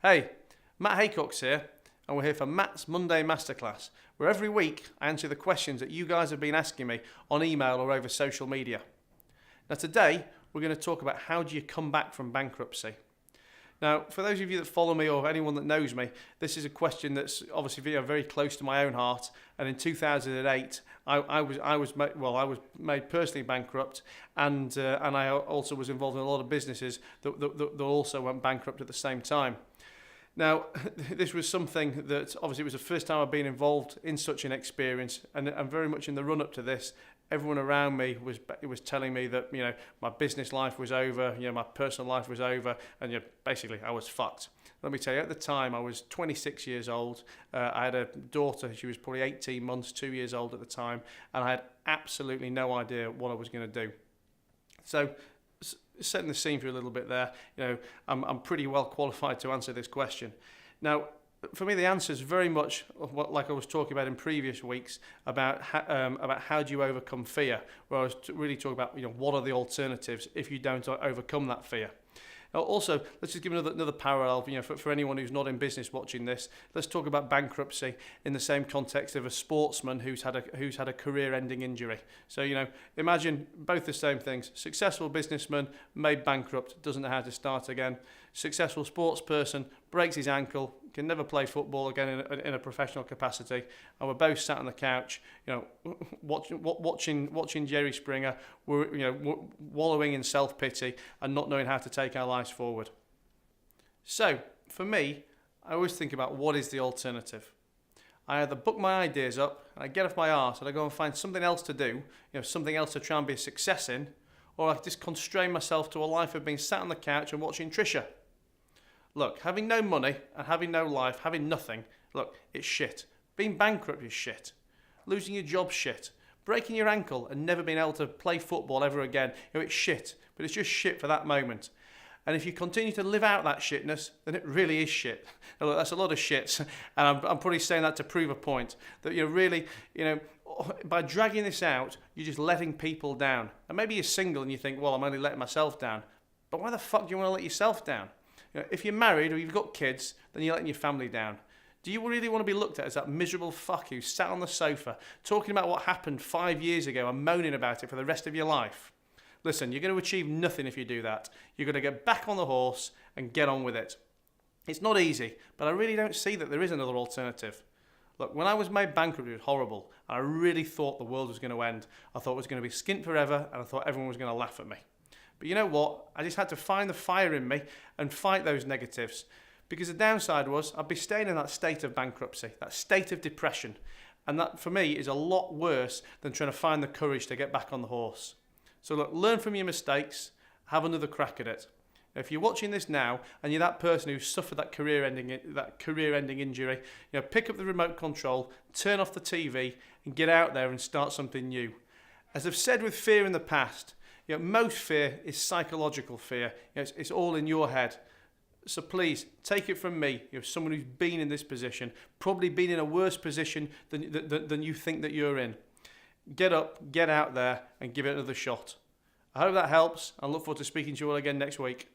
Hey, Matt Haycox here, and we're here for Matt's Monday Masterclass, where every week I answer the questions that you guys have been asking me on email or over social media. Now today, we're going to talk about how do you come back from bankruptcy. Now, for those of you that follow me or anyone that knows me, this is a question that's obviously very close to my own heart. And in 2008, I was made personally bankrupt, and I also was involved in a lot of businesses that also went bankrupt at the same time. Now, this was something that obviously it was the first time I've been involved in such an experience, and very much in the run-up to this, everyone around me was telling me that my business life was over, my personal life was over, and basically I was fucked. Let me tell you, at the time I was 26 years old. I had a daughter. She was probably 18 months, 2 years old at the time, and I had absolutely no idea what I was going to do. So, setting the scene for a little bit there, I'm pretty well qualified to answer this question. Now, for me, the answer is very much like I was talking about in previous weeks about how do you overcome fear, where I was really talking about what are the alternatives if you don't overcome that fear. Now, also, let's just give another parallel. For anyone who's not in business watching this, let's talk about bankruptcy in the same context of a sportsman who's had a career-ending injury. So imagine both the same things. Successful businessman made bankrupt, doesn't know how to start again. Successful sports person breaks his ankle, can never play football again in a professional capacity, and we're both sat on the couch, watching Jerry Springer, wallowing in self-pity and not knowing how to take our lives forward. So for me, I always think about what is the alternative. I either book my ideas up and I get off my arse and I go and find something else to do, something else to try and be a success in, or I just constrain myself to a life of being sat on the couch and watching Trisha. Look, having no money and having no life, having nothing, look, it's shit. Being bankrupt is shit. Losing your job, shit. Breaking your ankle and never being able to play football ever again, it's shit. But it's just shit for that moment. And if you continue to live out that shitness, then it really is shit. Now, look, that's a lot of shits. And I'm probably saying that to prove a point. That by dragging this out, you're just letting people down. And maybe you're single and you think, well, I'm only letting myself down. But why the fuck do you want to let yourself down? If you're married or you've got kids, then you're letting your family down. Do you really want to be looked at as that miserable fuck who sat on the sofa talking about what happened 5 years ago and moaning about it for the rest of your life? Listen, you're going to achieve nothing if you do that. You're going to get back on the horse and get on with it. It's not easy, but I really don't see that there is another alternative. Look, when I was made bankrupt, it was horrible. I really thought the world was going to end. I thought it was going to be skint forever, and I thought everyone was going to laugh at me. But you know what? I just had to find the fire in me and fight those negatives. Because the downside was I'd be staying in that state of bankruptcy, that state of depression. And that, for me, is a lot worse than trying to find the courage to get back on the horse. So look, learn from your mistakes, have another crack at it. If you're watching this now and you're that person who suffered that career-ending injury, pick up the remote control, turn off the TV, and get out there and start something new. As I've said with fear in the past, most fear is psychological fear. It's all in your head. So please, take it from me, someone who's been in this position, probably been in a worse position than you think that you're in. Get up, get out there, and give it another shot. I hope that helps. I look forward to speaking to you all again next week.